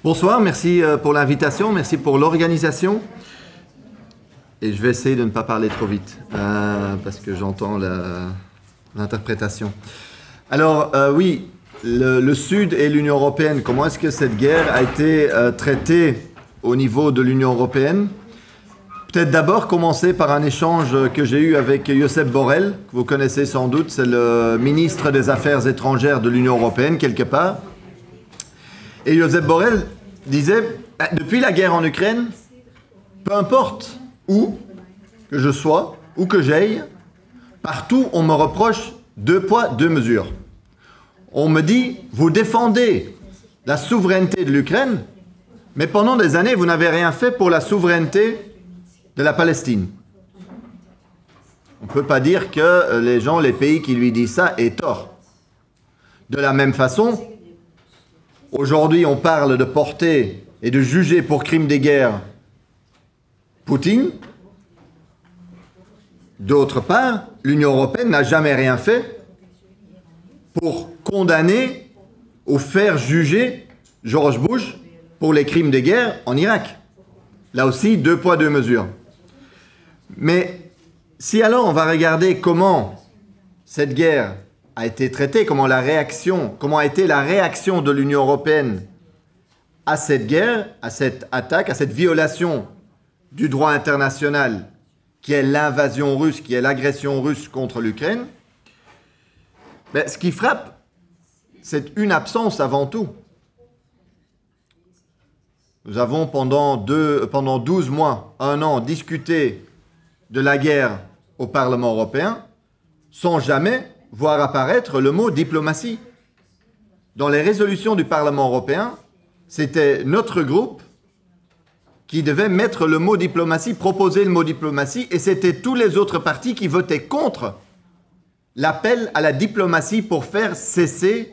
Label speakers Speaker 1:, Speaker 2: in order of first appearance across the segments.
Speaker 1: Bonsoir, merci pour l'invitation, merci pour l'organisation. Et je vais essayer de ne pas parler trop vite, parce que j'entends l'interprétation. Alors, oui, le Sud et l'Union européenne, comment est-ce que cette guerre a été traitée au niveau de l'Union européenne? Peut-être d'abord commencer par un échange que j'ai eu avec Josep Borrell, que vous connaissez sans doute, c'est le ministre des Affaires étrangères de l'Union européenne, quelque part. Et Josep Borrell disait, depuis la guerre en Ukraine, peu importe où que je sois, où que j'aille, partout on me reproche 2 poids, 2 mesures. On me dit, vous défendez la souveraineté de l'Ukraine, mais pendant des années, vous n'avez rien fait pour la souveraineté de la Palestine. On ne peut pas dire que les pays qui lui disent ça aient tort. De la même façon, aujourd'hui, on parle de porter et de juger pour crime de guerre Poutine. D'autre part, l'Union européenne n'a jamais rien fait pour condamner ou faire juger George Bush pour les crimes de guerre en Irak. Là aussi, 2 poids, 2 mesures. Mais si alors on va regarder comment cette guerre a été traitée, comment a été la réaction de l'Union européenne à cette guerre, à cette attaque, à cette violation du droit international qui est l'invasion russe, qui est l'agression russe contre l'Ukraine, ce qui frappe, c'est une absence avant tout. Nous avons pendant 12 mois, 1 an, discuté de la guerre au Parlement européen sans jamais voir apparaître le mot diplomatie. Dans les résolutions du Parlement européen, c'était notre groupe qui devait mettre le mot diplomatie, proposer le mot diplomatie, et c'était tous les autres partis qui votaient contre l'appel à la diplomatie pour faire cesser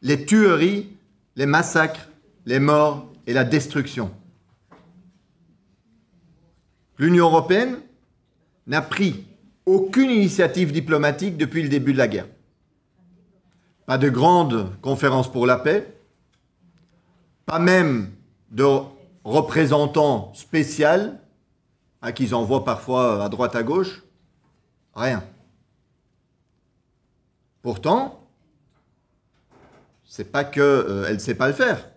Speaker 1: les tueries, les massacres, les morts et la destruction. L'Union européenne n'a pris aucune initiative diplomatique depuis le début de la guerre. Pas de grande conférence pour la paix, pas même de représentants spéciaux à qui ils envoient parfois à droite à gauche, rien. Pourtant, c'est pas qu'elle ne sait pas le faire.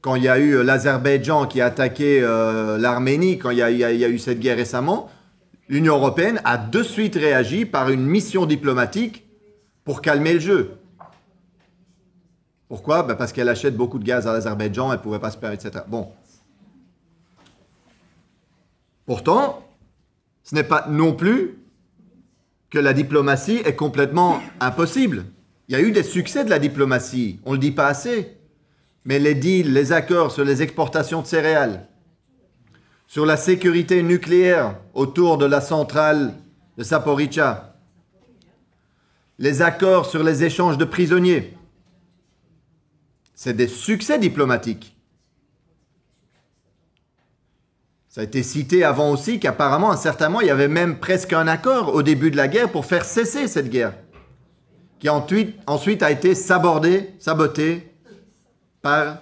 Speaker 1: Quand il y a eu l'Azerbaïdjan qui a attaqué l'Arménie, quand il y a eu cette guerre récemment, l'Union européenne a de suite réagi par une mission diplomatique pour calmer le jeu. Pourquoi? Parce qu'elle achète beaucoup de gaz à l'Azerbaïdjan, elle ne pouvait pas se permettre, etc. Bon. Pourtant, ce n'est pas non plus que la diplomatie est complètement impossible. Il y a eu des succès de la diplomatie, on ne le dit pas assez. Mais les deals, les accords sur les exportations de céréales, sur la sécurité nucléaire autour de la centrale de Zaporizhzhia, les accords sur les échanges de prisonniers, c'est des succès diplomatiques. Ça a été cité avant aussi qu'apparemment, à un certain moment, il y avait même presque un accord au début de la guerre pour faire cesser cette guerre, qui ensuite a été sabotée par,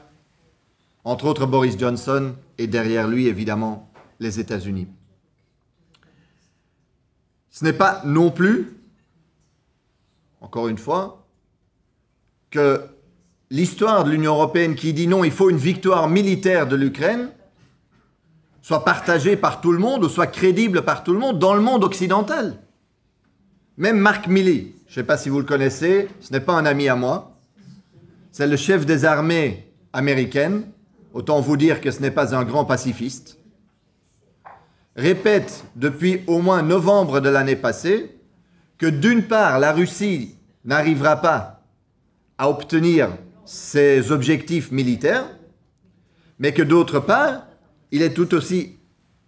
Speaker 1: entre autres, Boris Johnson et derrière lui, évidemment, les États-Unis. Ce n'est pas non plus, encore une fois, que l'histoire de l'Union européenne qui dit non, il faut une victoire militaire de l'Ukraine, soit partagée par tout le monde ou soit crédible par tout le monde dans le monde occidental. Même Mark Milley, je ne sais pas si vous le connaissez, ce n'est pas un ami à moi, c'est le chef des armées américaines, autant vous dire que ce n'est pas un grand pacifiste, répète depuis au moins novembre de l'année passée que d'une part, la Russie n'arrivera pas à obtenir ses objectifs militaires, mais que d'autre part, il est tout aussi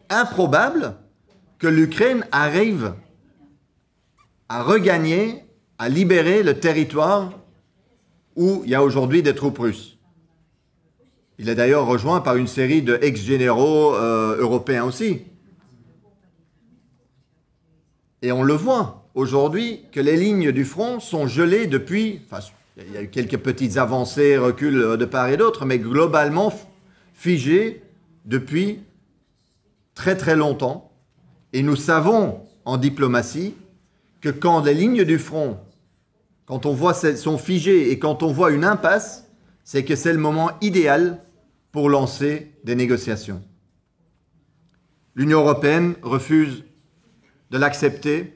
Speaker 1: improbable que l'Ukraine arrive à regagner, à libérer le territoire où il y a aujourd'hui des troupes russes. Il est d'ailleurs rejoint par une série d'ex-généraux européens aussi. Et on le voit aujourd'hui que les lignes du front sont gelées depuis, Il y a eu quelques petites avancées, reculs de part et d'autre, mais globalement figé depuis très très longtemps. Et nous savons en diplomatie que quand les lignes du front, quand on voit sont figées et quand on voit une impasse, c'est que c'est le moment idéal pour lancer des négociations. L'Union européenne refuse de l'accepter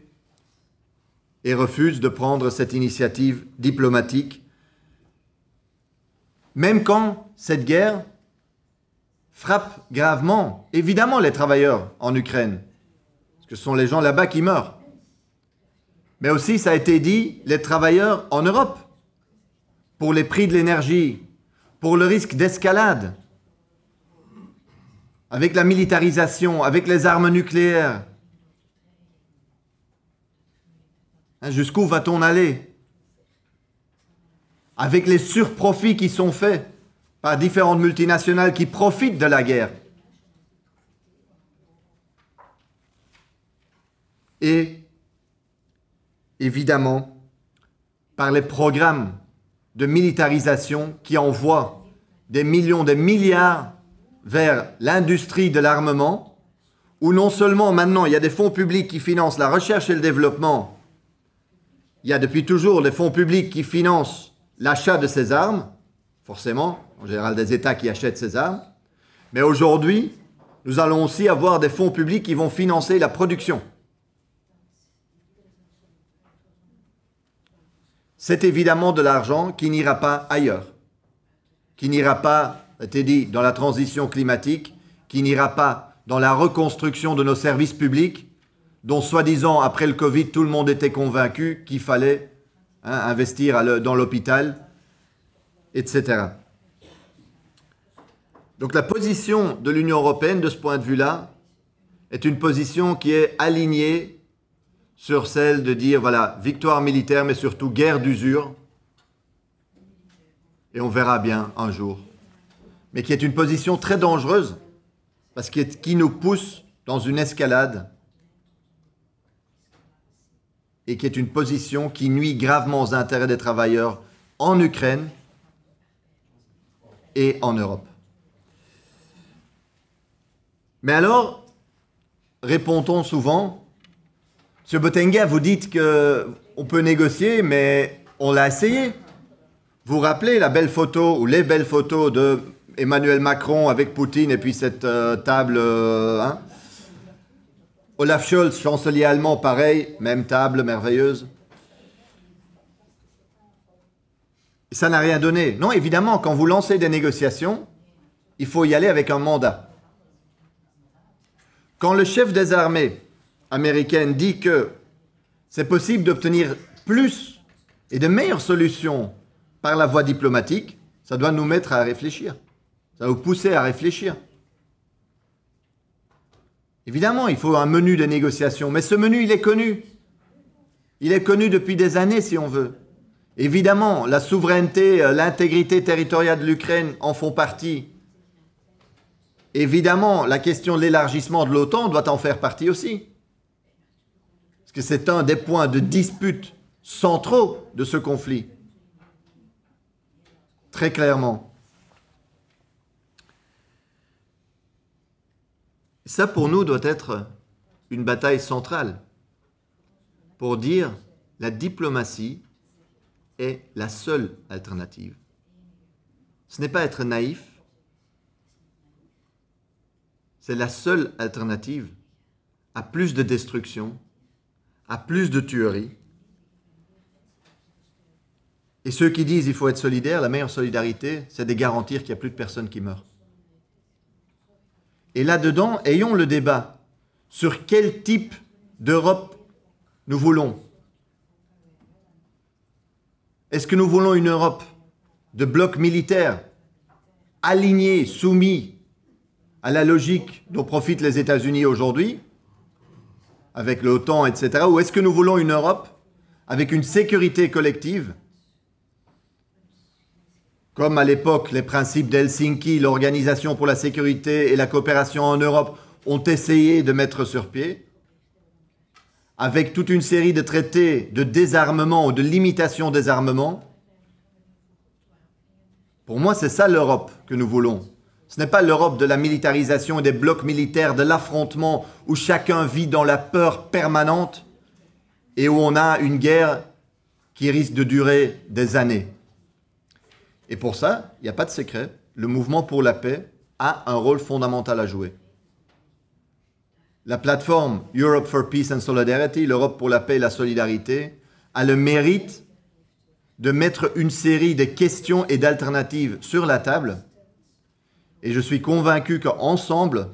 Speaker 1: et refuse de prendre cette initiative diplomatique, même quand cette guerre frappe gravement, évidemment, les travailleurs en Ukraine, parce que ce sont les gens là-bas qui meurent. Mais aussi, ça a été dit, les travailleurs en Europe, pour les prix de l'énergie, pour le risque d'escalade, avec la militarisation, avec les armes nucléaires. Jusqu'où va-t-on aller? Avec les surprofits qui sont faits par différentes multinationales qui profitent de la guerre. Et évidemment, par les programmes de militarisation qui envoient des millions, des milliards vers l'industrie de l'armement, où non seulement maintenant il y a des fonds publics qui financent la recherche et le développement, il y a depuis toujours des fonds publics qui financent l'achat de ces armes, forcément, en général des États qui achètent ces armes, mais aujourd'hui, nous allons aussi avoir des fonds publics qui vont financer la production. C'est évidemment de l'argent qui n'ira pas ailleurs, qui n'ira pas, c'était dit, dans la transition climatique, qui n'ira pas dans la reconstruction de nos services publics, dont soi-disant, après le Covid, tout le monde était convaincu qu'il fallait investir dans l'hôpital, etc. Donc la position de l'Union européenne, de ce point de vue-là, est une position qui est alignée sur celle de dire, voilà, victoire militaire, mais surtout guerre d'usure, et on verra bien un jour. Mais qui est une position très dangereuse, parce qui nous pousse dans une escalade, et qui est une position qui nuit gravement aux intérêts des travailleurs en Ukraine et en Europe. Mais alors, répond-on souvent, M. Bottegha, vous dites qu'on peut négocier, mais on l'a essayé. Vous vous rappelez la belle photo, ou les belles photos de Emmanuel Macron avec Poutine et puis cette table... Olaf Scholz, chancelier allemand, pareil, même table merveilleuse. Et ça n'a rien donné. Non, évidemment, quand vous lancez des négociations, il faut y aller avec un mandat. Quand le chef des armées américaines dit que c'est possible d'obtenir plus et de meilleures solutions par la voie diplomatique, ça doit nous mettre à réfléchir. Ça va nous pousser à réfléchir. Évidemment, il faut un menu de négociation, mais ce menu, il est connu. Il est connu depuis des années, si on veut. Évidemment, la souveraineté, l'intégrité territoriale de l'Ukraine en font partie. Évidemment, la question de l'élargissement de l'OTAN doit en faire partie aussi. Parce que c'est un des points de dispute centraux de ce conflit. Très clairement. Ça, pour nous, doit être une bataille centrale pour dire la diplomatie est la seule alternative. Ce n'est pas être naïf, c'est la seule alternative à plus de destruction, à plus de tueries. Et ceux qui disent qu'il faut être solidaire, la meilleure solidarité, c'est de garantir qu'il n'y a plus de personnes qui meurent. Et là-dedans, ayons le débat sur quel type d'Europe nous voulons. Est-ce que nous voulons une Europe de bloc militaire, aligné, soumis à la logique dont profitent les États-Unis aujourd'hui, avec l'OTAN, etc. Ou est-ce que nous voulons une Europe avec une sécurité collective, comme à l'époque les principes d'Helsinki, l'Organisation pour la sécurité et la coopération en Europe ont essayé de mettre sur pied, avec toute une série de traités de désarmement ou de limitation des armements, Pour moi, c'est ça l'Europe que nous voulons. Ce n'est pas l'Europe de la militarisation et des blocs militaires, de l'affrontement, où chacun vit dans la peur permanente et où on a une guerre qui risque de durer des années. Et pour ça, il n'y a pas de secret, le mouvement pour la paix a un rôle fondamental à jouer. La plateforme Europe for Peace and Solidarity, l'Europe pour la paix et la solidarité, a le mérite de mettre une série de questions et d'alternatives sur la table. Et je suis convaincu qu'ensemble,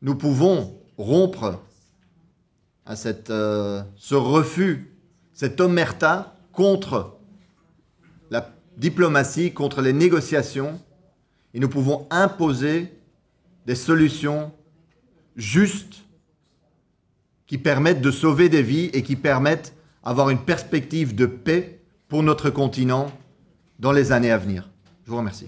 Speaker 1: nous pouvons rompre à ce refus, cette omerta contre la diplomatie, contre les négociations, et nous pouvons imposer des solutions justes qui permettent de sauver des vies et qui permettent d'avoir une perspective de paix pour notre continent dans les années à venir. Je vous remercie.